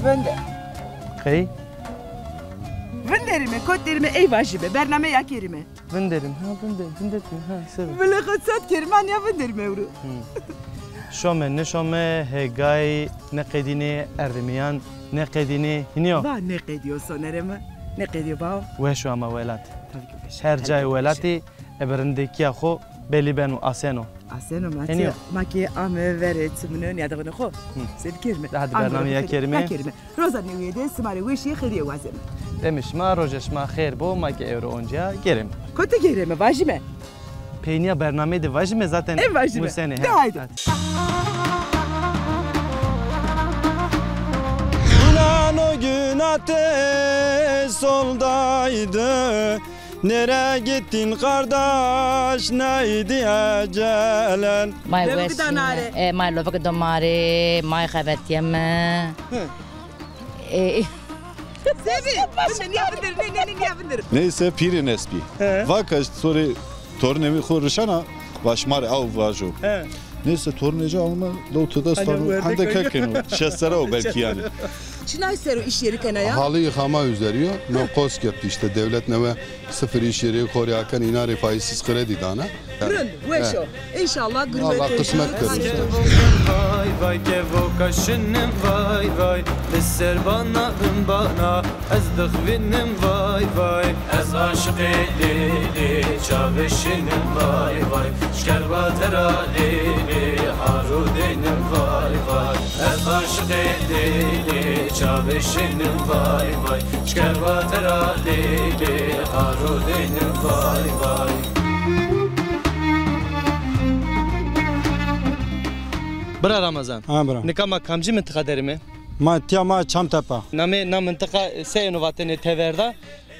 Vende. Kay? Venderime, kotlerime ey vajime, bername ya kerime. Venderim, ha venderim, ha sev. Böyle kutsat kerime ya venderime evru. Şome, ne şome, hegay, ne kedini, erdemiyan, ne kedini, hiniyo. Ba ne kediyor sonerime? Ne kediyor ba? Ve şu ama velat. Tabii ki beş. Her cay velati, eberindeki aho, belli benu aseno. Aseno mati, maki ame veret münün ya da bunu ko. Sen kerime. Hadi bername ya kerime. Ya kerime. Roza ne uyede, smari veşi khiriye vazeme. Demiş ma rojeş ma khair bo ma ki euro onca gerim. Kote kerime vajime. Peyniya bername de vajime zaten. Vajime. Bu sene. De haydi. İnan o gün ateş soldaydı. Nereye gittin kardeş, neydi ecelen? Mai wesine, mai lovak domare, mai khabat yemme. Sevi. Ben ne yapındır, ne yapındır. Neyse piri nesbi. Vakaş sonra tornemi koruşana başmar av vajo. Neyse torneci alma lotuda stavu. Hande kakeno. Şestara o belki yani. Çinay seru iş yeri kenaya. Halı yıkama üzeriyor. Nokos yaptı işte devlet neve sıfır iş yeri koruyakan inari faizsiz kredi dana. Grün, weşo. İnşallah grün. Allah kısmet görür. Vay vay kevo kaşınım vay vay. Lisser bana bana ezdik vinnim vay vay. Ez aşık edili çavuşinim vay vay. Şkerba teralili harudinim vay vay. Ez aşık edili çavuşinim vay vay. Şkerba teralili harudinim vay vay. Bra Ramazan. Ha bra. Nikama kamcı mıntıka derimi. Ma tiyama Çamtepe. Na mıntıka seyinu vatene teverda.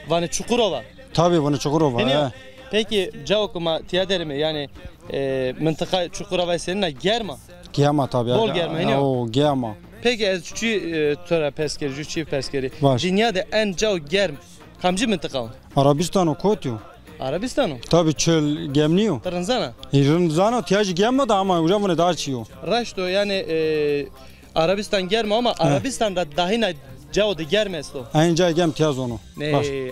Vani Çukurova. Tabii bunu Çukurova. Biliyor. Peki cavukuma tiya derimi yani mıntıka Çukurova seninle germa. Giyama tabii. Bol germe, iniyor. Oo giyama. Peki ez çiğ tora peskeri, çiğ peskeri. Var. Dünyada en cav germ kamcı mıntıka. Arabistan o kotuyor. Arabistan'ı. Tabii çöl gemliyor. Tırınzana. Rımzana tiyacı gelmedi ama hocam bunu daha açıyor. Raşto yani Arabistan germe ama Arabistan'da dahina cavda germez to. Aynı gem tiyaz onu. Ne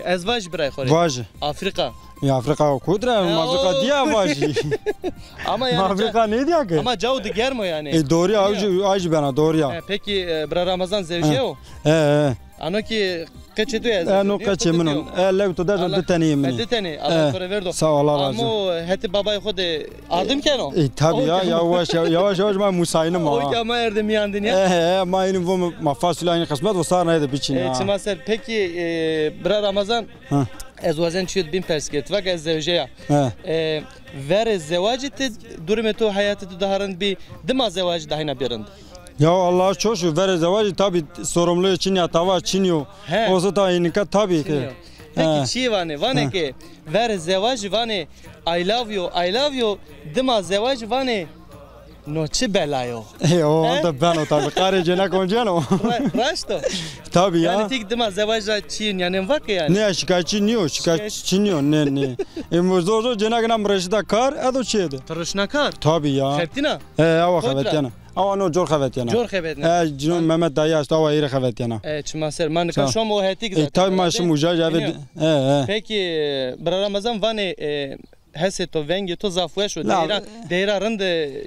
ez vaj bırak oraya. Vaj. Afrika. Ya Afrika o kudra, Afrika diye vaj. Ama yani Afrika ne diyor ki? ama cavda germe yani. Doğru ya, acı bana doğru ya. Peki bra Ramazan zevciye o. Ano ki kaçıdı ya. No kaçı minun. Lev to da deteni min. Deteni. Allah kore verdo. Sağ ol Allah razı. Ama heti babayı kod aldım ki ano. Tabii ya yavaş ben musayinım O ha. ki ama erdim yandın ya. Ama yine bu mafasulayın kısmet ve sarı neydi biçin ya. Çimasel peki bra Ramazan. Ez vazen çiğd bin persket vak ez zevciye. Ver zevacı durumu to hayatı to daharın bir dima zevacı dahina birinde. Ya Allah çok şükür ver zevacı tabi sorumluluğu için ya tava çiniyor. O da inika tabii ki. Peki çi vane ki ver zevacı vane I love you dima zevacı vane no çi belayo. O da ben o tabi kare cenak oncan o. Raşto. Tabi ya. Yani tek dima zevacı çin yani vak yani. Ne şikayetçi niyo ne. Zor cenak nam reşida kar ado çiydi. Tırışnakar. Tabi ya. Kheptina. Ava xevetyana. Ava no jor xevetyana. Jor xevetyana. Cünun Mehmet dayı asta ava yeri xevetyana. Çimasel man kaşom o hetik zaten. Tabi maşım uca evet. Peki bra Ramazan vane hese to vengi to zafueş o deyra rend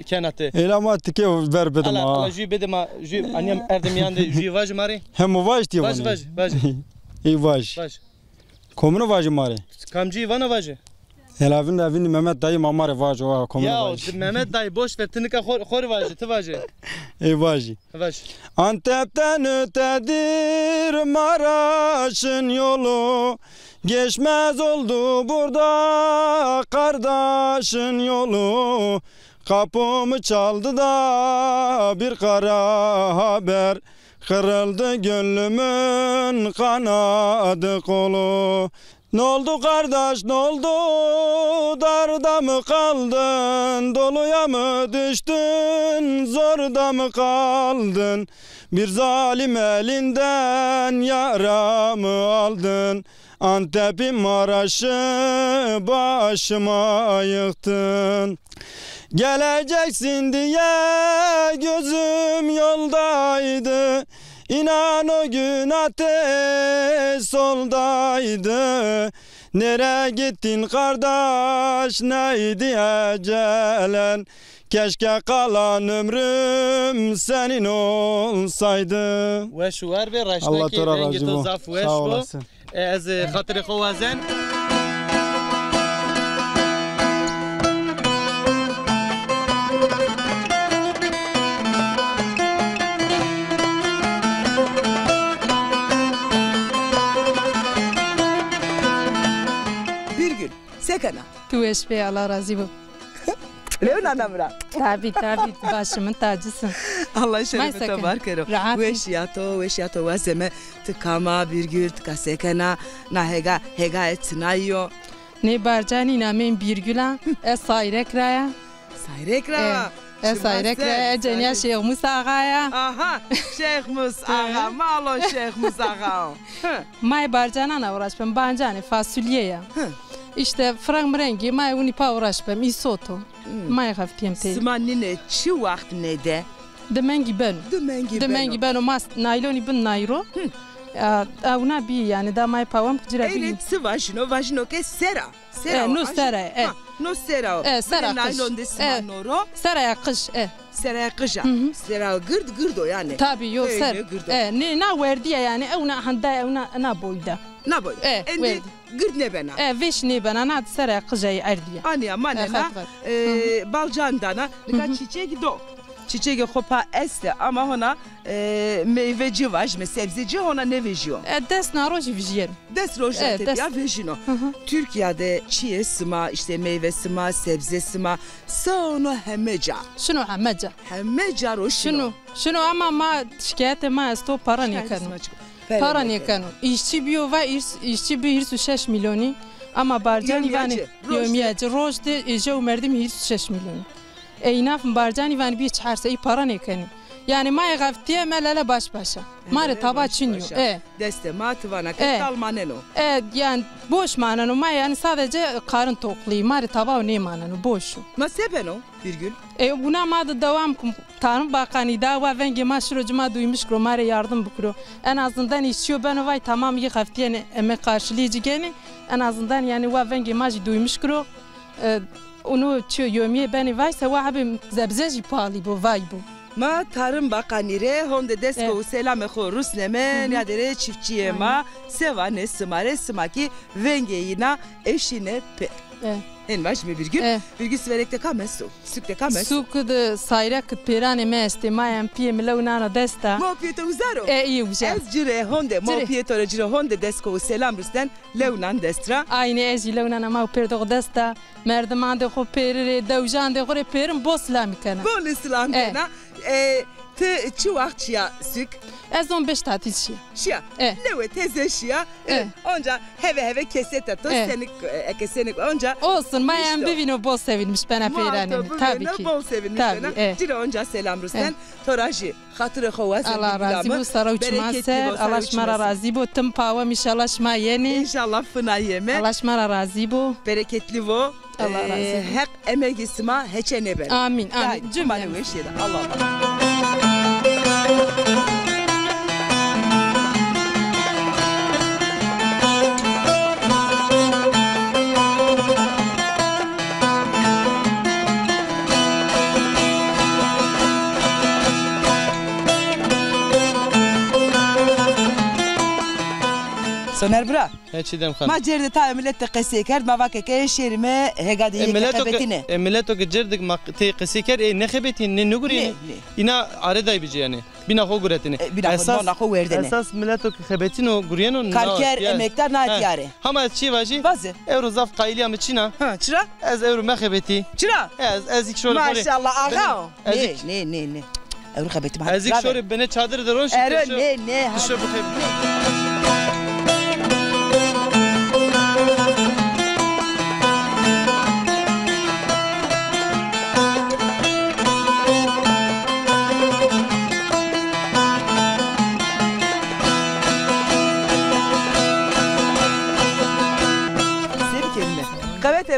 kenatı. Elama tike ver bedim ha. Allah jü bedim jü annem erdim yandı jü vaj mari. Hem vaj diye vaj. Vaj. Komunu vaj mari. Kamcı vana vaj. Evin Mehmet dayı mamare vaj o komunu vaj. Ya Mehmet dayı boş ver tınika khor vaj tı vaj. Vaj. Antep'ten ötedir Maraş'ın yolu. Geçmez oldu burada kardeşin yolu. Kapımı çaldı da bir kara haber. Kırıldı gönlümün kanadı kolu. Ne oldu kardeş ne oldu, darda mı kaldın, doluya mı düştün, zorda mı kaldın, bir zalim elinden yaramı aldın, Antep'in Maraş'ı başıma yıktın. Geleceksin diye gözüm yoldaydı, İnan o gün ateş soldaydı. Nereye gittin kardeş, neydi ecelen? Keşke kalan ömrüm senin olsaydı. Ve şu var ve Allah raşnaki tora rengi razı to bu. zaf ve Sağ şu. olasın. Az hatırı kovazen. Bir gün Sekana. Tu eş be Allah razı bu. Leona namra. Tabi başımın tacısın. Allah şerefete sakın. var kero. Rahat. Veşiyato vazeme tıkama virgül tıka Sekana na hega etnayo. Ne barcani namen birgüla. Sayrek raya. Sayrekra. Sayrek raya. Cenya Şeyh Musa Ağa'ya. Aha Şeyh Musa malo Şeyh Musa. May barcanana uğraşmam. Bancani fasulye ya. İşte frangrengi may unipa uğraşmam. İsoto. May haftiyem te. Smanine çi vakt ne de? Demengi ben. Demengi ben o mas nayloni bin nayro. Una bi yani da may pavam kjira bi. Evet vajino ke sera. No sera. No sera. Sera naylon de smanoro. Sera ya kış. Sera kışa. Sera gırdo yani. Tabii yok ser. Ne na verdi yani una handa una na boyda. Na boy. Endi gırd ne bena. Veş ne bana na sera kıjayı erdiye. Ani amanena balcandana ka çiçeği do. Çiçeği hopa este ama ona meyveci var, sebzeci ona ne vejiyor? Des naroji vijiyer. Des rojate ya vejino. Türkiye'de çiğ sıma, işte meyve sıma, sebze sıma, sonra hemeca. Şunu hemeca. Hemeca roşino. Şunu ama ma şikayete ma esto para ne kanu. Para ne kanu. İşçi biyo ve işçi biyo 26 milyoni. Ama barcani vani yomiyacı rojde ece umerdim 26 milyoni. Eynaf barcani vani bir çarsa para ne kanu. Yani maya gaftiye melele baş başa. Mare taba çiniyor. Deste matvana ketal maneno. Yani boş maneno maya yani sadece karın tokluyor. Mare taba ne maneno boşu. Nasebeno virgül. Buna madı devam Tanrı Bakanı da ve venge maşrucuma duymuş kro mare yardım bukro. En azından işçiyor ben vay tamam iyi gaftiye emek karşılayıcı gene. En azından yani ve venge maç duymuş kro. Onu çiyor yomiye beni vay se vahbim zebzeci pali bu vay bu. Ma Tarım Bakanı re honde desko selam xo Rusleme ya dere çiftçiye ma sevane smare smaki vengeyina eşine pe. En baş mı virgül sverekte kamesu sükte kamesu sukde sayrak pirane meste mayan pie milona desta mo pieto uzaro iyi uzar ez cire honde mo pieto cire honde desko selam Ruslen leunan destra aynı ez leunan ma perdo desta merdaman de xo perire devjan de xore perim boslam kana bol islam kana te çuakçıya sük ez 15 tatil şia lewe teze şia onca heve kesete to senik onca olsun mayan bivino bol sevinmiş bana peyrane tabii ki bol sevinmiş bana cire onca selam Ruslen toraji hatırı xovaz Allah razı bu sara uçma ser Allah şmara razı bu tım pava inşallah şma yeni inşallah fına yeme Allah şmara razı bu bereketli bu Allah razı hep emek isma heçene ben amin amin cümle veşede Allah Allah Soner bra. Heçidem khan. Ma cerde ta millet qesi kerd ma vak ke şerime hegadi qebetine. Milleto ke cerdik ma te qesi ker ne xebetin ne nuguri. İna areday bici yani. Bina xo guretine. Esas na xo verdene. Esas milleto ke xebetino guriyeno. Kalker emektar na tiyare. Hama çi vaji. Vazi. Euro zaf qailiya miçina. Ha çıra? Ez euro ma xebeti. Çıra? Ez ik şöyle. Maşallah ağa. Ne. Euro xebeti ma. Ez ik şöyle bene çadır da roş. Ne. Şu bu xebeti.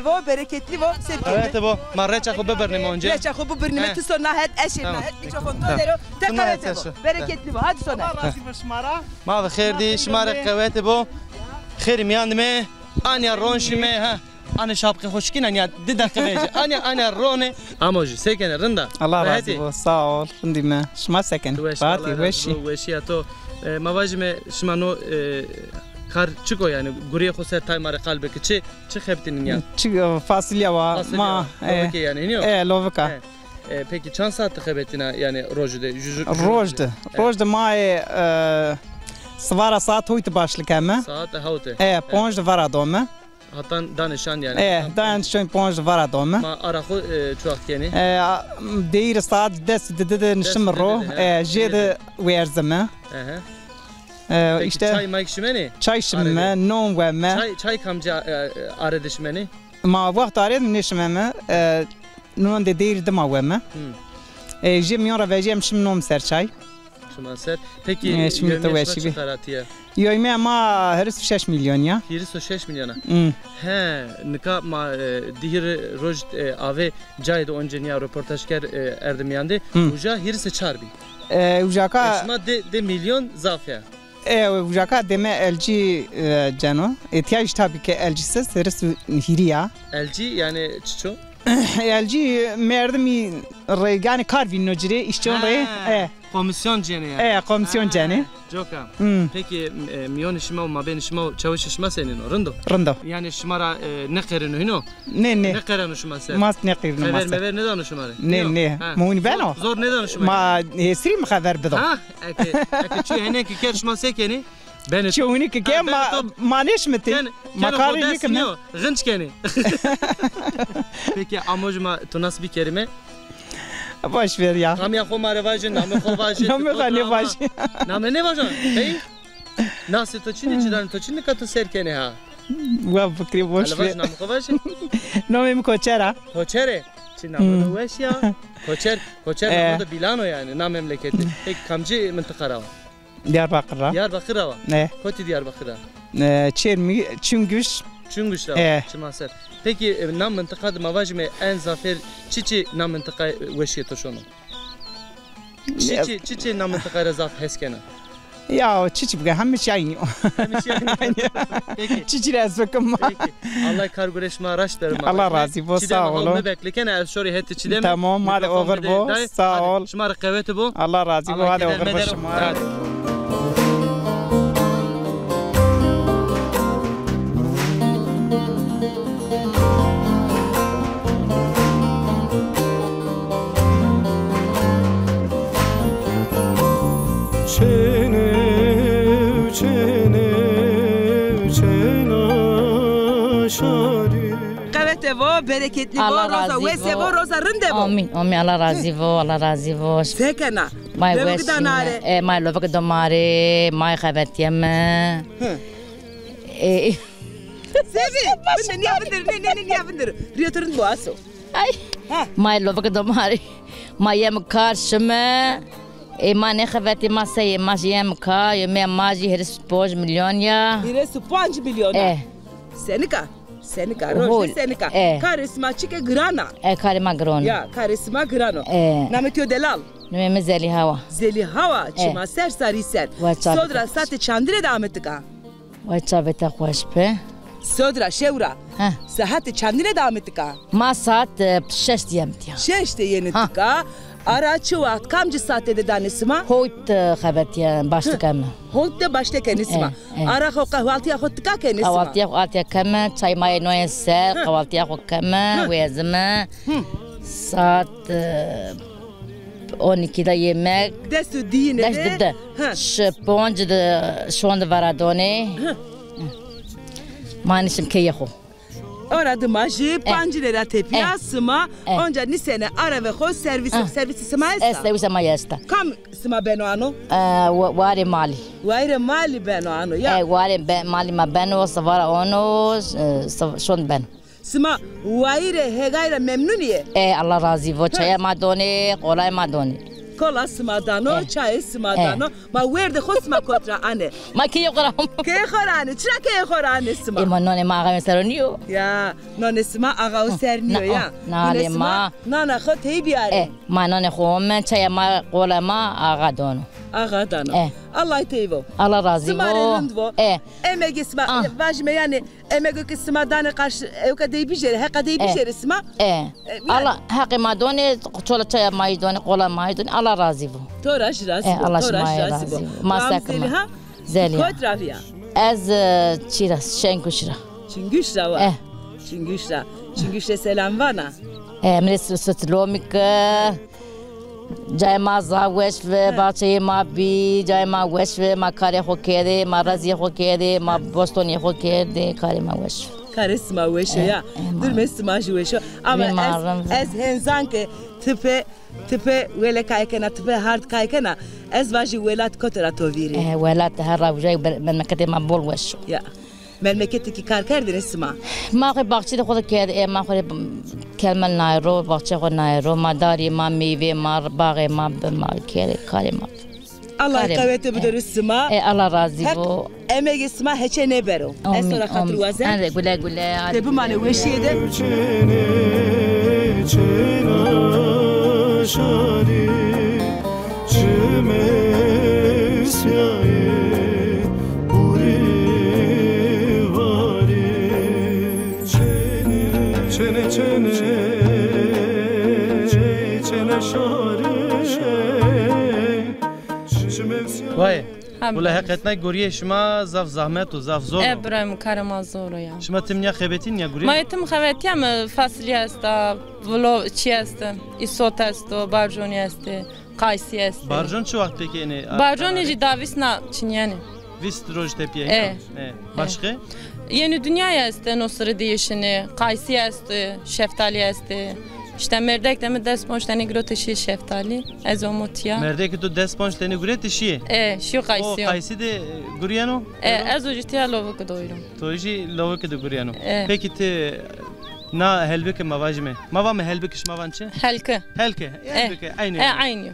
vo bereketli vo sevkeli. Evet bu. Ma reçak o bibirnim önce. Reçak o bibirnim tu sonra het eşin het mikrofon dodero. Tekrar vo. Bereketli vo. Hadi sonra. Allah razı olsun şmara. Ma bixir di şmara kavete bu. خير ميان مي أنا رونش مي ها أنا شابك خوشكين أنا ددك بيجي أنا روني أموجي سكن رندا الله razı olsun sağ ol رندي ما شما سكن باتي وشي تو ما واجمه شمانو kar çıko yani guriye khoser taymare qalbeki çi xebtinin ya çi fasilya var ma yani iniyor lovka peki çan saatte xebetine yani rojde ma svara saat hoyt başlık ama saat havte ponj vara dome hatta danışan yani danışan ponj vara dome ma araxo çok yani deyir saat de nişmro jede werzeme işte çay mayk şimeni çay şimme non veme çay kamca aredişmeni ma vaqt ared nişmeme non de deyir de ma veme jem yora vejim şimnom ser çay ser peki yemeğe kaç karatiye yemeğe ma hırs 6 milyon ya hırs 6 milyona he nika ma dihir roj ave caydı onca niya röportajker erdemiyandi uja hırs çarbi uja ka esma de milyon zafya uja ka deme LG cano ihtiyaç tabii ki LG'siz hırs hiriya LG yani çiço LG merdimi yani kar vinocire işçiyon re komisyon cene yani komisyon cene Joka peki milyon işime olma ben işime çavuş işime senin rındo yani şımara ne kerinu hino ne kerinu şıma sen mas ne kerinu mas mever ne danı şımara ne muni beno zor ne danı şımara ma hesri mi haber bedo ha eki hene ki ker şıma sekeni ben çuğuni ki ma neşmeti makari ne kemi gınç keni peki amocuma tu nasıl bir kelime boş ver ya Namya khomare vajin namya khovajin namya vajin namya ne vajin hey nasıl toçini cidan toçini katı serkene ha wa fikri boş ver namya khovajin namya koçera çin namya veş ya koçer burada bilano yani nam memleketi peki kamcı mıntıkara Diyarbakır'a var ne koti Diyarbakır'a çermi çüngüş Çimaser. Peki nam mıntıkada mavajme en zafer çiçi nam mıntıka veşiye toşonu. Çiçi nam mıntıka zaf heskena. Ya çiçi bugün hem şey aynı. Peki. Çiçi razıkım. Peki. Allah kargureşme araştırma. Allah razı olsun. Sağ olun. Ne bekleken el şori heti çidem. Tamam hadi over bu. Sağ ol. Şmar kaveti bu. Allah razı olsun. Hadi over bu şmar. Vo bereketli vo roza ve vo roza rinde vo amin Allah razı olsun sekena mai wesi mai lovak domare mai khavetiyeme sevi ne yapındır riyoturun bu aso ay mai lovak domare mai yem karşıme mane khaveti masay majiyem ka yeme maji hırs 5 milyon ya hırs 5 milyon senika roje senika karisma chike grana karima grana ya karisma grano nametio delal neme zeli hawa chima ser sari ser sodra sate chandre dametka vachaveta khoshpe sodra shevra saat chandre dametka ma saat 6 diyemtiya 6 yenitka Araçı vaxt kamcı saate de danesima hoyt xabetiya başlıkam hoyt de başlıkam isma ara xo kahvaltıya xottka kenisma kahvaltıya kama çay may noyser kahvaltıya kama vezme saat 12'da yemek desu dine şponj de şonda varadone manişim keyaho Orada maji panjilera tepiya sıma onca nisene ara ve xo servisi sıma esta servisi sıma esta kam sıma beno ano ware mali beno ano ya ware mali ma beno savara ono şon ben sıma waire hegayra memnuniye Allah razı olsun çaya madone kolay madone kola smadano, çay smadano. Ma werde khosma kotra ane. Ma ki yoqram. Ke khorane, çra ke khorane sma. Ma none ma aga seroniyo. Ya, none sma aga o serniyo ya. Nale ma. Nana khot hey biare. Ma none khom men çay ma kola ma aga dono. Aga dano. Allah teyvo. Allah razı Smarelindvo. Emegi sma, vajme yani emegi ki smadane karşı evka dey bijere, heka dey bijere sma. Allah hakkı ma done, çola çay ma done, kola ma done. Allah razı bu. Toraş razı. Allah razı. Masakma. Zeliha. Kot ravia. Az çiras, şenkuşra. Çingüşra var. Çingüşra. Çingüşre selam bana. Mres sotlomik. Jai ma zawesh ve bache ma bi, jai ma wesh ve ma kare hokere, ma razi hokere, ma bostoni hokere, kare ma wesh. Karisma weşo ya. Dur mesma weşo. Ama ez henzan ke tipe wele kaykena tipe hard kaykena ez vaji welat kotra toviri. Welat harra vjay ben mekete ma bol wesh. Ya. Memleketteki kar kerdin esma. Ma ki bahçede koda kerde ma khore kelmen nairo bahçe ko nairo ma dari ma meyve ma bağı ma kere kare ma. Allah kavete budur esma. Allah razı bu. Emek esma heçe ne bero. Esora hatır vazen. Ande güle güle. De bu mane weşiyede. Vay. Valla hakikaten guriye şuma zaf zahmet و zaf zor. ابراهیم کارم زوره یا. شما تمنیا خبتین یا گوری؟ ما تم خبتیم فصلی است، ولو چی است؟ ایسوت است و بارجونی است، قایسی است. بارجون چه وقت پکی اینه؟ بارجون یه داویس نه چنیانه. ویست روز تپیه. başka? Yeni dünya است، نصر دیشنه، قایسی است، شفتالی است. İşte merdek de mi desponçtani grotişi şeftali ez omotya. Merdek tu desponçtani grotişi. Şu kaysi. O kaysi de guriyano? Ez ujtiya lovuk doyurum. Toji lovuk de guriyano. Peki te na helbeke mavajme. Mava mı helbeke şmavançı? Helke. Helke. Helbeke aynı. Aynı.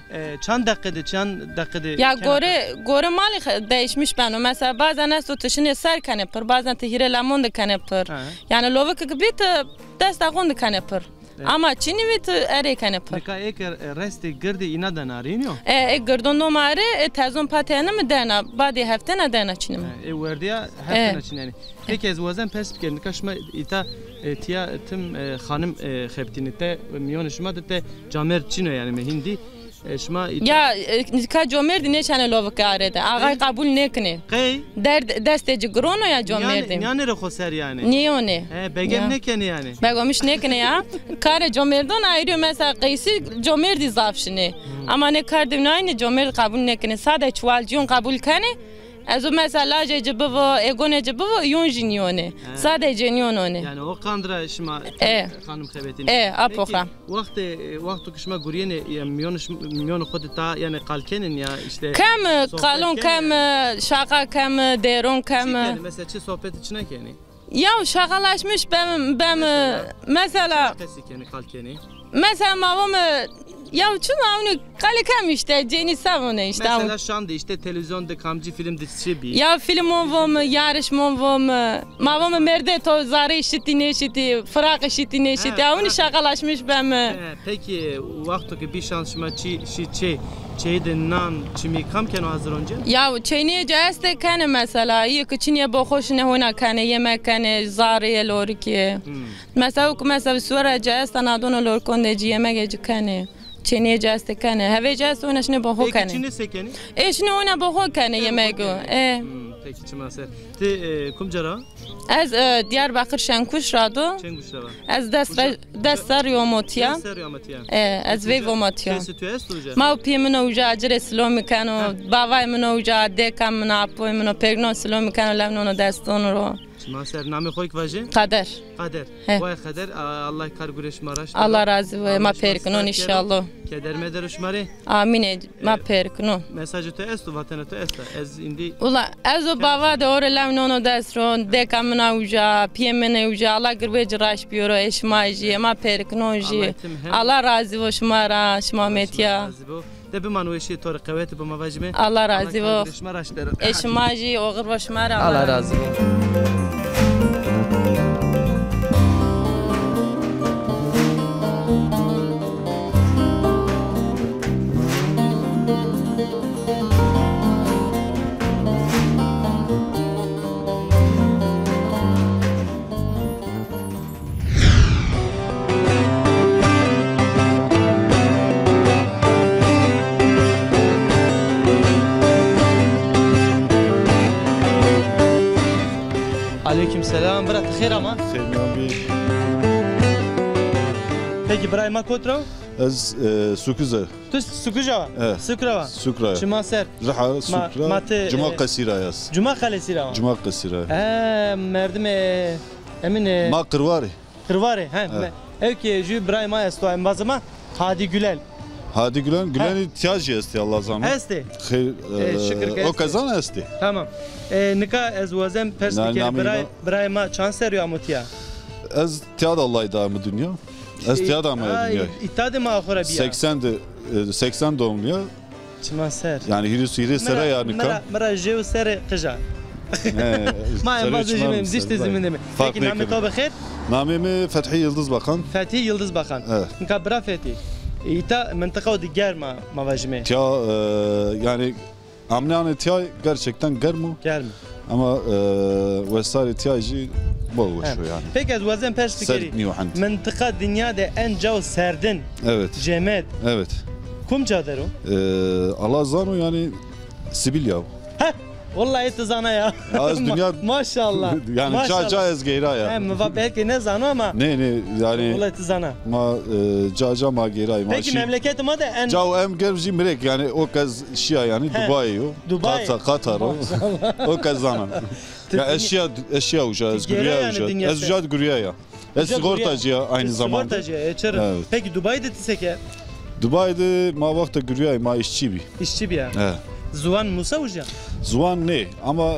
Çan dakikada. Ya gore mali değişmiş ben. Mesela bazen es tutuşunu ser kanepır, bazen tehire lamon de kanepır. Yani lovuk gibi te dest akon de kanepır. Ama çini vit ere kanepır. Peki ek resti girdi ina da narinyo? Girdon no mare tezon patene mi dena? Badi hafta ne dena çini mi? Verdiya hafta çini. Peki ez vazan pes biken kaşma ita tiya tim hanım xebtinite miyon şuma da te camer çino yani mehindi. Ya ka jomerdi ne çane lovuk arede. Ağay kabul ne kine? Qey? Desteci grono ya jomerdi. Yani rekhoser yani. Niye o ne? Begem ne kene yani? Begomiş ne kine ya? Kare jomerdon ayrı mesela qeysi jomerdi zafşine. Ama ne kardım aynı jomerdi kabul ne kine? Sade çuvalciyon kabul kane. Ezo mesela cebe ve egone cebe ve yonjinione. Sadece nione. Yani o kandıra şma hanım xebetini. Apokra. Vakti kışma guriyene milyon xodta yani kalkenin ya işte. Kem kalon kem şaka kem deron kem. Yani mesela çi sohbet içine yani. Ya şakalaşmış ben mesela. Kalkeni. Mesela mavam ya çuna onu kalekam işte Jenny Savone işte. Mesela şu anda işte televizyonda kamcı film dizisi bir. Ya film ovom yarışma ovom mavam merde to zare işiti neşiti frak işiti neşiti onu şakalaşmış ben. Peki vakti bir şansıma çeyden nan çimi kamken hazır önce? Ya çeyniye ceste kane mesela iyi ki çiniye boşu ne hona kane yemek kane zare lorki. Mesela sonra ceste nadon lorkonde yemek kane. چنیه جاست کنه هوا جاست اونش نه باهو کنه چنیه سکنی ایش نه اون باهو کنه یمگو peki çimase te kumcara از دیاربکر شنکوش رادو از دست ریوموتیا از وی وموتیا ما پیمنو وجا اجر اسلام میکنو باوای منو وجا دکم منو اپوی منو پرگنو اسلام میکنو لمنو دستون رو Maser nami xoyk vaje? Kader. Vay Kader. Allah kar güreş maraş. Allah razı ve ma perknon inşallah. Keder meder ushmari. Amin. Ma perkno. Mesajı te estu vatana te esta. Ez indi. Ula ezo bava de ore lamnono desron de kamna uja piyemene uja Allah gırbe ciraş biyoro eşmaji ma perknoji. Allah razı ve şmara şmametya. de bir manueşi tor kuvveti bu mavacime. Allah razı olsun. Şmaraşlar. Eşmaji oğur başmar Allah razı olsun. Aleykümselam. Bırak xeyr ama. Peki Brahima Kotra? Ez sukuza. Tu sukuja? Sukrava. Sukra. Cuma ser. Raha sukra. Cuma kasira yas. Cuma kalesira. Cuma kasira. Merdim emin. Ma kırvari. Kırvari. Evki ju Brahima esto en bazıma. Hadi Gülel. Hadi Gülen ihtiyacı esti Allah zanı. Esti. Şükür o kazan esti. Tamam. Nika ez vazem perspektifi Brahima çanser ya mutiya. Ez tiyad Allah'ı da mı dünya? Ez tiyad ama dünya. İttihad-ı mağfura biya. 80 doğumluya. Çmanser. Yani hiri sera ya nika. Mera jev sere kıja. Ma en bazı jimim zişte ziminde mi? Peki namı tabi xeyr? Namımı Fethi Yıldız Bakan. Fethi Yıldız Bakan. Nika bra Fethi. İta mıntıka diğer mavajime. Tya yani amnane tya gerçekten germu. Germu. Ama vesaire ihtiyacı bol şu yani. Peki ez vazem perspektifi. Mıntıka dünyada en cav serdin. Evet. Cemet. Evet. Kum cadero? Allah zanu yani Sibil ya. Heh. Vallahi tızana ya. Az dünya maşallah. Yani caiz geyra ya. Hem belki ne zanu ama. Ne yani. Vallahi tızana. Ma caca ma geyra. Peki memleketime de en. Cav em gerci mirek yani o kez şia yani Dubai o. Dubai. Katar o. O kez zana. Ya eşya uca ez gürüya uca. Ez uca gürüya ya. Ez sigortacı ya aynı zamanda. Sigortacı. Peki Dubai'de tiseke? Dubai'de ma vakta gürüya ma işçi bi. İşçi bi ya. Zuvan Musa uca? Zuvan ne? Ama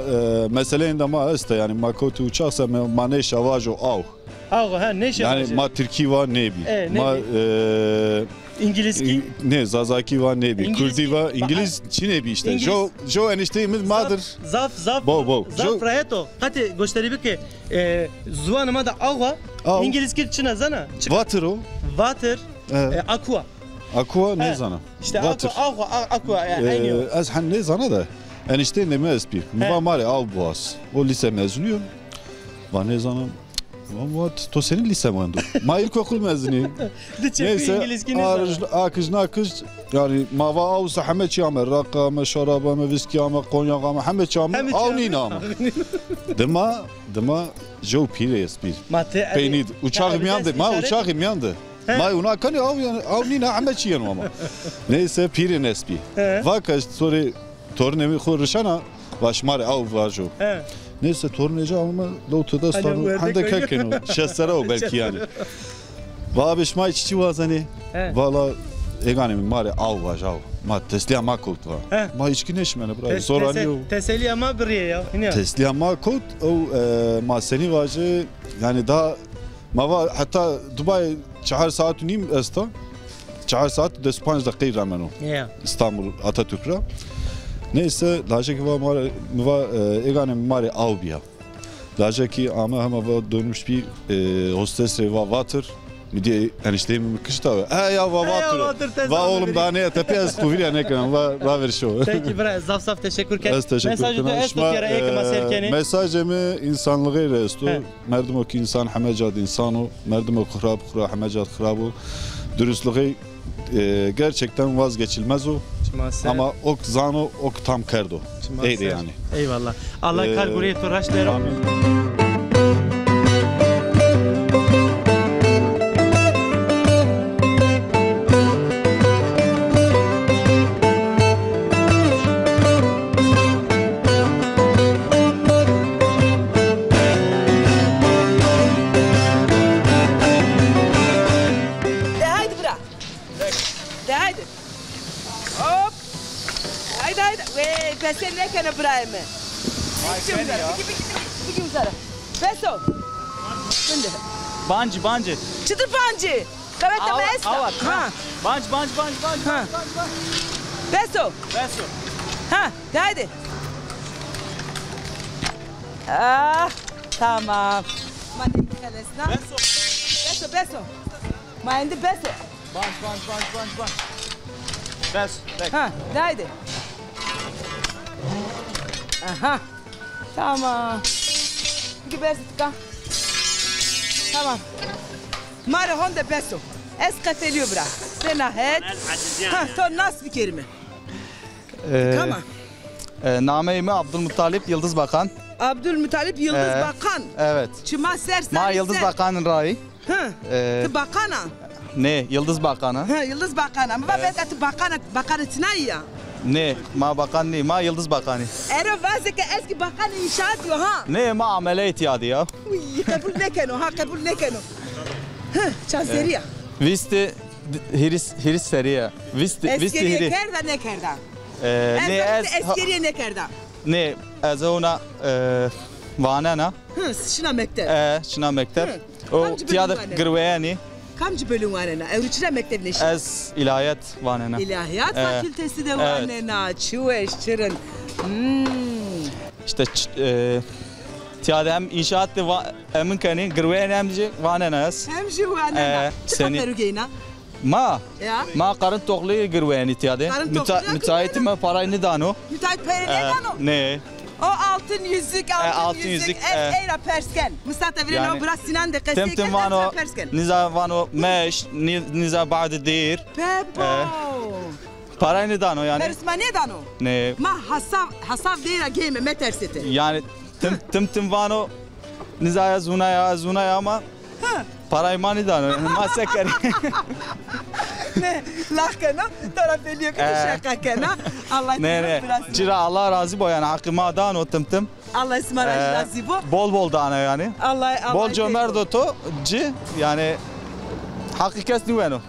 meseleğinde ma este yani ma kotu uçaksa ma ne şavajo av. Av ne şavajo? Yani ma Türkiye var ne bi? Ma İngilizki? Ne Zazaki var ne bi? Kürdi var İngiliz Çin'e bi işte. Jo enişteyimiz madır. Zaf. Zaf raheto. Hadi göstereyim ki Zuvan'ıma da av var. İngilizki Çin'e zana. Water o. Water. Aqua. Aqua ne zana? İşte aqua aynı. Az han ne zana da. Enişte ne mespi. Muva mare av boğaz. O lise mezunuyum. Va ne zana? What? To senin lise mi andu? Ma ilkokul mezunuyum. Neyse. Akış yani mava av sahamet çiğame. Raka me şaraba me viski ama konyak ama hamet çiğame. Av nina ama. Dima jo pire espir. Peynid. Uçağı mi yandı? Ma uçağı mi yandı? Ma ona kanı av nina hamet çiğen ama. Neyse pire nespi. Vakaş sonra tornemi khurşana başmar av vajo. Neyse torneci ama lotuda stanu hande kakeno. Şesera o belki yani. Babiş ma içi vazani. Valla eganim mare av vajo. Ma tesliama kod va. Ma içki neşmene bra. Soraniyo. Tesliama briye ya. Tesliama kod o ma seni vajı yani daha ma hatta Dubai 4 saat nim esta. 4 saat 15 dakika rameno. İstanbul Atatürk'e. Neyse laje ki va eganem mare avbiya. Laje ki ama dönmüş bir hostes va water. Mi diye enişteyim mi kışta va. Ya va water. Va oğlum daha ne tepe az kuvriya ne kan va ver şu. Peki bra zaf teşekkür ederim. Mesajı da esto kere ek maserkeni. Mesajımı insanlığı resto. Merdim o ki insan hamecad insano. Merdim o khurab hamecad khurabu. Dürüstlüğü gerçekten vazgeçilmez o. Ama ok zano ok tam kerdo. Eydi yani. Eyvallah. Allah kalburiye turaş derim. Amin. Sen ne kadar Brahim'e? Peki uzara. Beso. Şimdi. Bancı. Çıtır bancı. Evet de mes. Bancı. Beso. Beso. Ha, haydi. Ah, tamam. Mandi kalesna. Beso. Mandi beso. Baş. Bes. Ha, haydi. Aha. Tamam. Giberska. Tamam. Mare honda beso. Es kateliyor bra. Sena het. Ha, to nas bir kelime. Tamam. Name-i Abdülmuttalip Yıldız Bakan. Abdülmuttalip Yıldız Bakan. Evet. Çıma sersen. Ma Yıldız Bakan'ın rayı. Hı. Bakana. Ne? Yıldız Bakanı. Ha, Yıldız Bakanı. Ama ben de bakanı ya. Ne? Ma Bakan ne? Ma Yıldız Bakanı. Ero vazike eski bakan inşaat yo ha. Ne? Ma amele ihtiyacı ya. Uy, kabul ne keno ha, kabul ne keno. Ha, çanseriya. Visti hiris seriye. Visti Eskeriye hiri. kerda ne kerda. Ne Eskeriye ne kerda. Ne? Ez ona vanana. Hı, şuna mektep. Şuna mektep. O tiyadı gırveyani. Kamcı bölüm var ana. Evriçine mektep ne işi? Ez ilahiyat vanana. İlahiyat fakültesi de var ana. Çuveş çırın. İşte tiyadı hem inşaat de emin kani gırveyani hemci vanana ez. Hemci vanana. Çıka perugeyna. Ma karın tokluyu gırveyani tiyadı. Müteahhiti mi parayı ne dano? Müteahhit parayı ne dano? Ne? O altın yüzük. Eyra persken. Mustafa Viren o biraz Sinan de kesiyor. Temtem vano, niza vano meş, niza ba'de dir. Pepo. Parayı ne dano yani? Persma ne dano? Ne? Ma hasav deyra geyme meterseti. Yani temtem vano, niza zunaya ama parayı mani dano. Ma sekeri. Ne? Lahkana, taraf ediyor ki şaka kana. Allah ne? Cira Allah razı bo yani hakkıma dano temtem. Allah ısmarlaş razı bo. Bol dano yani. Allah. Bol cömerdo to ci yani hakikat niveno.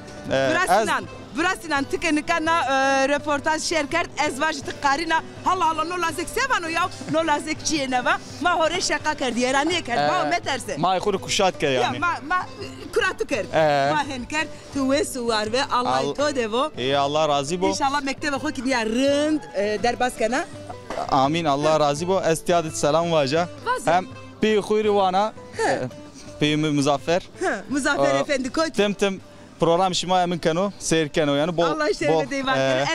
Burasından tıkanıkana röportaj şerkert ezvacı tıkarina hala no lazek sevano ya no lazek çiğneva ma hore şaka kerdi yerani kerdi ma meterse ma yekuru kuşat ker yani ma kuratı ker ma henker tuvesu var ve Allah to devo Allah razı bo İnşallah mektebe hoki diye rınd derbaskana amin Allah razı bo estiyadet selam vaja hem bir khuyri wana bir Muzaffer Efendi koy temtem program şima emin kano seyir kano yani bol Allah şerefine deyim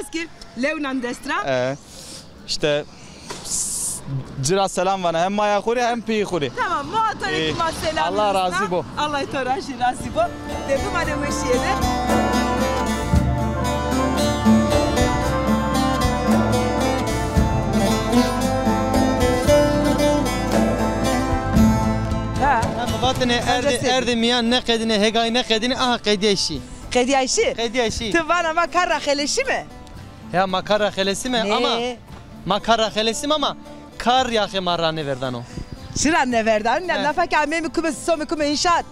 eski Levnan Destra işte cira selam vana hem maya khuri hem pi khuri tamam muhatarik selam Allah razı bo Allah toraşı razı bo de bu madem işyede Vatene erdi miyan ne kedine hegay ne kedine aha kediyeşi. Kediyeşi? Tıvan ama karra xeleşi mi? Ya makara xelesi mi ama makara xelesi mi ama kar yağı marrane verdan o. Şıran ne verdan? Ne nafak amemi kumesi somi kume inşaat.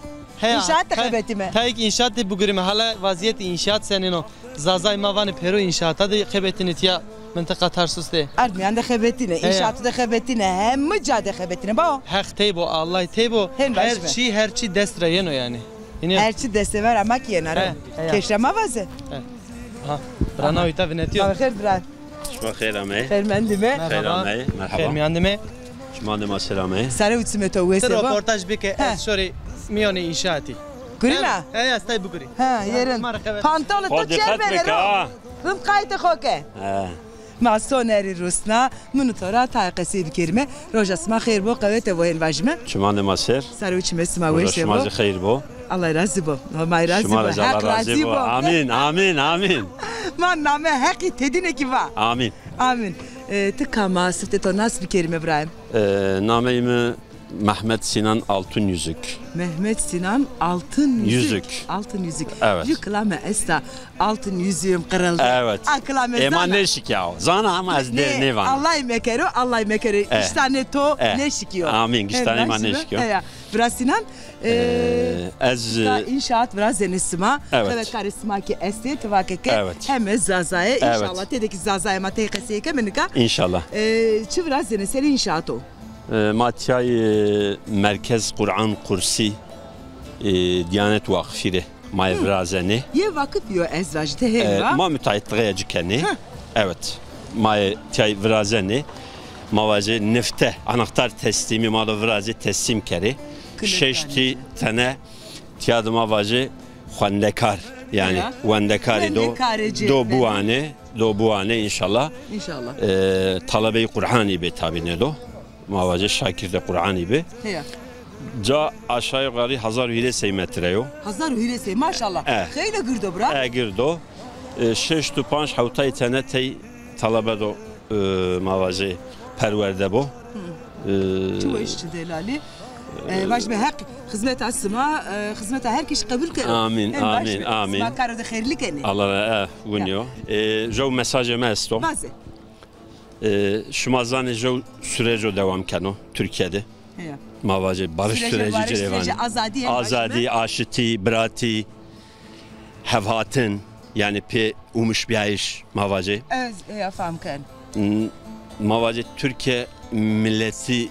İnşaat da kıybeti mi? Tayyik inşaat de bugürü hala vaziyet inşaat senin o. Zazay mavanı peru inşaat da kıybetini tiya منطقه Tarsus de. Armiyan da kıybetine, inşaatı da kıybetine, hem mücade kıybetine ba. Hak teybo, Allah teybo. Her çi destre yeno yani. Her çi destre var ama ki yenara. Keşrama vazı. Ha, brana uyta vinetiyor. Bakır bran. شما خیر همه؟ خیر مندمه. خیر همه؟ مرحبا. خیر میاندمه. شما دم سلامه. سر وتسمه تو وسه با. رپورتاج بکه شوری میانی inşaati. Gurima. Evet, stay buguri. Ha, yerin. Pantolon to çerbere ro. Rum kayıtı xoke. Ha. مع سوناري روسنا من ترى تاقسي بكلمة رجع اسمع خير بو قويته وين واجمة شما دم سر. سرويش مسمع ويش بو. شما خیر بو. الله يرزي بو. ما يرزي بو. حق رزي بو. آمين آمين آمين. ما نامه حقي تدينه كيفا. آمين. آمين. تكما سفت ناس بكلمة إبراهيم. نامه Mehmet Sinan Altın Yüzük. Mehmet Sinan Altın Yüzük. Altın Yüzük. Evet. Yüklame esta altın yüzüğüm kırıldı. Evet. Aklame zana. Eman ne şikâo. Zana ama az ne var. Allah mekeru. İştane to ne şikiyor. Amin. İştane ma ne şikiyor. Biraz Sinan. Ez. İnşaat biraz zenisima. Evet. Evet karisma ki esti tıvakeke. Evet. Hem zazaya inşallah. Tedeki zazaya mateye keseyke menika. İnşallah. Çı biraz zeniseli inşaat o. ماتیای مرکز قرآن قرسی دیانت واقفیره مای برازنه یه وقت بیو ازواج ته ما müteahhitliğe cükeni Evet. May tiyay vrazeni. Mavazi nefte anahtar teslimi malı vrazi teslim keri. Şeşti tane tiyad mavazi xwendekar. Yani wendekari do buane inşallah. İnşallah. Talebe-i Kur'an be tabi ne do. Mavazi şakir de Kur'an be. Ca aşağı yukarı 1000 metre yo. 1000 maşallah. Xeyli girdo bura. Girdo. 6 to 5 hawtay tane tey talebe do mavazi perverde bu. Çuva işçi delali. Baş be hak hizmet asma, hizmet her kişi kabul kere. Amin, amin, amin. Ma karo da hayırlı kene. Allah vuniyor. Jo mesajı mesto. Bazı. Şumazan jo süreci devam kano Türkiye'de. Mavazi barış süreci cerevan. Azadi, aşiti, brati, hevhatin yani pe umuş bir iş mavazi. Evet, yafam kan. Mavazi Türkiye milleti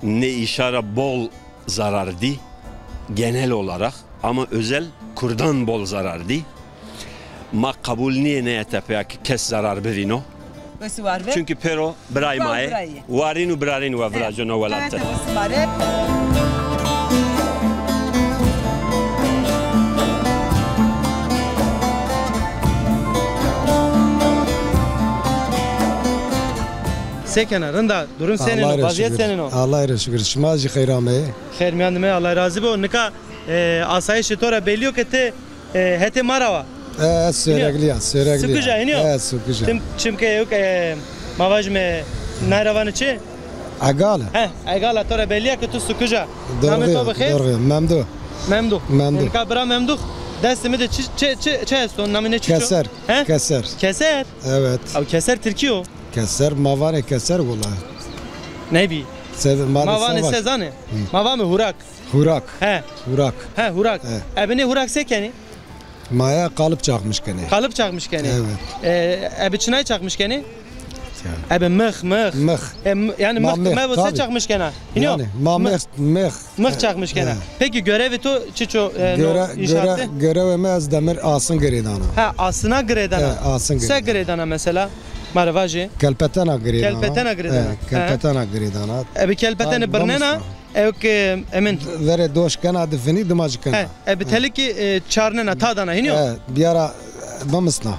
ne işara bol zarardı genel olarak ama özel Kurdan bol zarardı. Ma kabul niye ne etapya kes zarar berino. Çünkü pero braymae varinu brarinu ve vrajono velatte. Kenarında durum senin o, vaziyet senin o. Allah'a şükür. Şimazi hayrame. Hayır miyandime Allah razı bu. Nika asayiş tora belliyor ki te hete marava. Sürekli. Sıkıca iniyor. Sıkıca. Çünkü yok mavajme naravanı çi. Agala. Agala tora belliyor ki tu sıkıca. Doğru. Memduh. Nika bra memduh. Destimi de çe son namine çiço. Keser. Evet. Av keser Türkiye o. Keser, mavane keser valla. Ne bi? Mavane sezane. Mavame hurak. Hurak. Hurak. Ebine hurak sekeni. Maya kalıp çakmış keni. Evet. Ebe çınay çakmış keni. Ebe mıh. Yani mıh se çakmış kena. Yani mıh çakmış kena. Peki görevi tu çiço inşaatte? Görevi az demir asın gredana. Asına gredana. Asın gredana. Se gredana mesela. Maravaji. Kelpetena gredana. Kelpetena gredana. Ebi kelpetena bernena. Evke emin. Vere doş kana defini dimaj kana. Ebi teliki çarnena tadana hiniyor. Bir ara bamasna.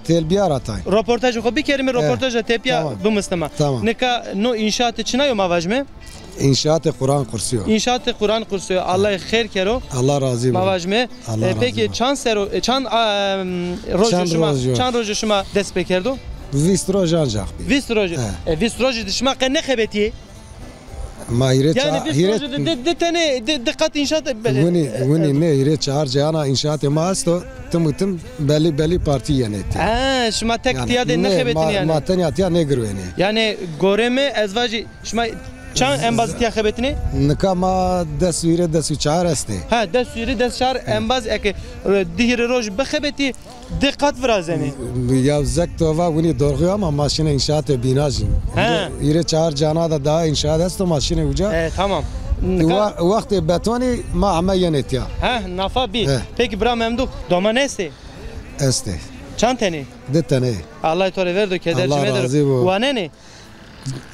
Tel bir ara tay. Röportaj o bir kelime röportajla tepya bamasna. Nika no inşaat içine yo mavajme. İnşaat-ı Kur'an kursuyor. İnşaat-ı Kur'an kursuyor. Allah hayır kero. Allah razı olsun. Mavajme. Peki çan rojo şuma dest bekerdo. Vistro jancak. Vistroji dışma ne xebetiye? Mahiret yani vistroji de tane dikkat inşaat. Vuni ne hiret çağır cana inşaat emasto tım belli parti yani. Şuma tek tiyade ne xebetini yani. Matanya tiya ne gırveni. Yani goreme ezvaji şuma çan embaz tiya xebetini? Nikama desvire çağır este. Desvire çağır embaz ek dihir roj bexebeti dikkat vrazeni. Ya zektova vuni doğru ama maşine inşaat binajin. İre çağır cana da daha inşaat esto maşine uca. Tamam. Vakti betoni ma amayenet ya. Nafa bi. Peki bra memduh domanesti. Este. Çanteni. Detene. Allah tore verdo kedercime der. Waneni.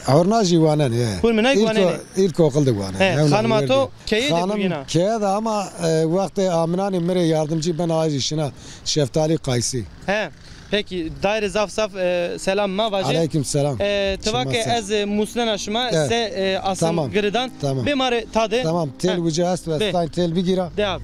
Avnaji wanen ya. Kul menay wanen. İlk okulda wanen. Hanımato keye de bugina. Keye de ama vakti Aminani mere yardımcı ben ağacı işine Şeftali Kaysi. Peki daire zaf selam ma vaje. Aleyküm selam. Tıvake ez muslena şuma se asım gırdan. Bir mare tadı. Tamam tel vücahast ve stein tel bir gira. Devam.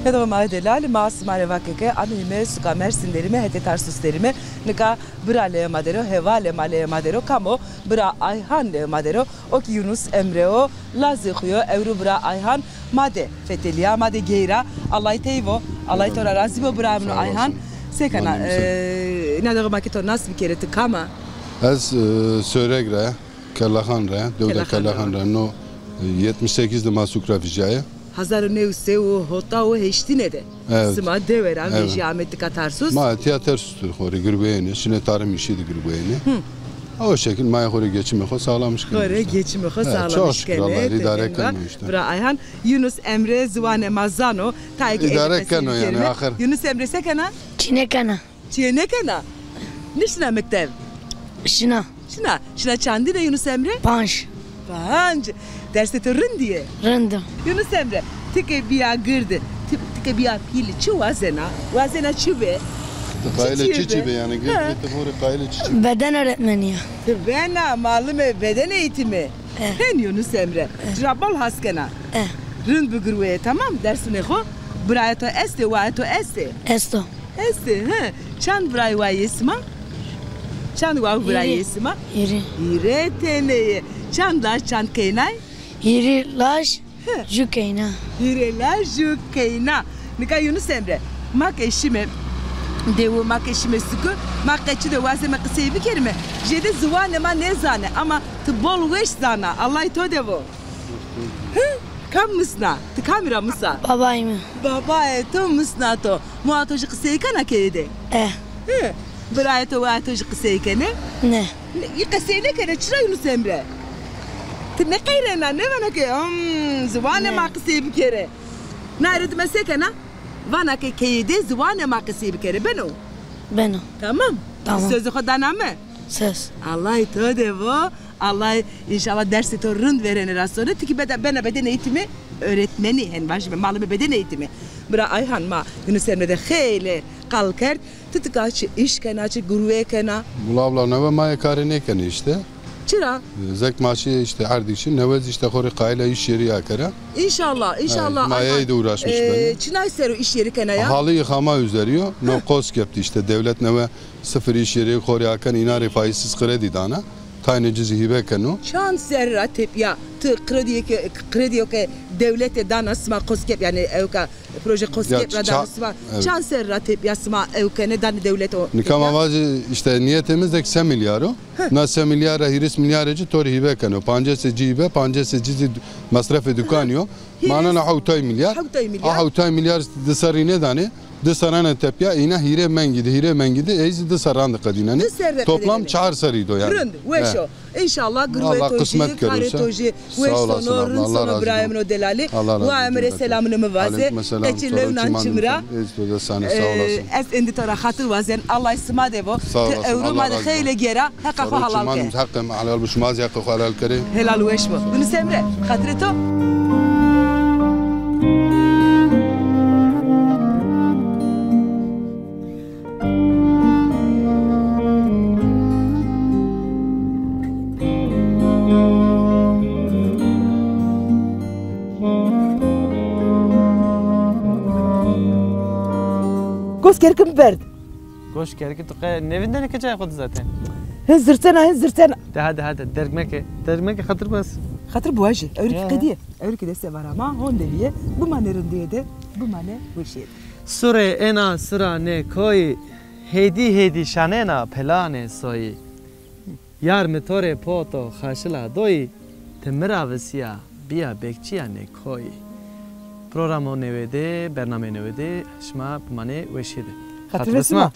Kadava madelal mas marevakeke anime suka mersinlerime hete tarsuslerime nika brale madero hevale male madero kamo bra ayhan le madero ok Yunus Emreo lazıxyo evru bra ayhan made feteliya made geira Allah teyvo Allah tora razibo bra amno ayhan sekana nadağı maketo nasıl bir kere tıkama az söregre Kellahan re devde Kellahan re no 78'de masukra vijaya Hazar nevse hota o heştine de. Sıma deveran ve jahmetli katarsuz. Ma tiyatrostur xori girbeyni, şine tarım işi de girbeyni. O şekil maya hore geçimi ho sağlamış ki. Hore geçimi ho sağlamış ki. Çok şükür Allah idare etmiyor işte. Bra Ayhan Yunus Emre Zivane Mazano idare etmiyor yani ahir. Yunus Emre sekana? Çinekana. Çinekana. Nişna mektev? Şina. Şina çandine Yunus Emre? Panş. Panş. Derste to rındiye. Rındı. Yunus Emre tike biya girdi. Tike biya pili çu vazena çu be. Kayla çiçi be yani girdi hore kayla çiçi. Beden öğretmeni ya. Bena malume beden eğitimi. Hen Yunus Emre. Rabbal haskena. Rınd bugurwe tamam dersine ho. Brayato este vayato este. Esto. Este he. Çan bray vayesma. Çan vav brayesma. İri. İri teneye. Çan laş çan keynay. İri laş jukeyna. İri laş jukeyna. Nika Yunus Emre. Mak eşime. Devo mak eşime sıkı. Mak eşi de vazı mak sevi kerime. Jede zıvane ma ne zane ama tıbol veş zana. Allah to devo. Kam mısna? Tı kamera mısa? Babay mı? Babay to mısna to. Muatoji kıseykana kede. Buraya to muatoji kıseykane? Ne? Yıkaseyne kere çıra Yunus Emre. Tı ne kayrena ne bana ki? Zıvane ma kıseyi bir kere. Nerede mesekana? Vana ke kede zıvane ma kıseyi bir kere ben o. Ben o. Tamam. Tamam. Sözü kodana mı? Söz. Allah to devo. Allah inşallah dersi to rınd verene sonra tiki beden eğitimi öğretmeni hen başıma malume beden eğitimi. Bura Ayhan ma Yunus Emre'de hele kalker tıtıkaçı iş kenaçı gurve kena. Bulabla neve maya kare ne kene işte. Çıra. Zek maçı işte ardişi nevez işte hore kayla iş yeri yakara. İnşallah. Maya'yı da uğraşmış benim. Çinay seru iş yeri kena ya. Halı yıkama üzeriyor. No kosk yaptı işte devlet neve sıfır iş yeri hore yakan inari faizsiz kredi dana. Taynıcı zihibe kenu. Çan serra tepya tı kredi yok devlete danasma koskep yani evka proje koskep danasma çan serra tepya sma evka ne dan devlet o. Nikama vazı işte niyetimiz de 8 milyaro. Na 8 milyara hiris milyarcı tori hibe kenu. Pancesi cibe pancesi cizi masrafı dükkanıyor. Manana havtay milyar. Havtay milyar dısarine dane. Dısarana tepya ina hire mengidi eyzi dısaranda kadinani. Toplam 4 sarıydı yani. Rınd veşo. İnşallah gırvetoji, karetoji, veşsonor, rınsono Ibrahim'no delali. Ve emre selamını mı vaze. Keçilevnan çımra. Es indi tora hatır vazen. Allah isma devo. Evruma de heyle gera. Haka ko halal ke. Hakkım alal buşmaz yakı halal kere. Helal veşbo. Yunus Emre. Hatreto. Goş kerkim berdi. Goş kerki tuqe nevinden ne kaçay kodu zaten. Hızırsana. Hadi dergmeke hatır bas. Hatır bu ajı. Öyrük de sevar ama hon deviye bu manerin diye de bu mane bu şey. Sure ena sıra ne koy hedi şanena pelane soy. Yar me tore poto khaşla doy temra vesiya biya bekçiya ne koy. Programo nevede, bername nevede, şma mane veşide. Hatırlasın mı?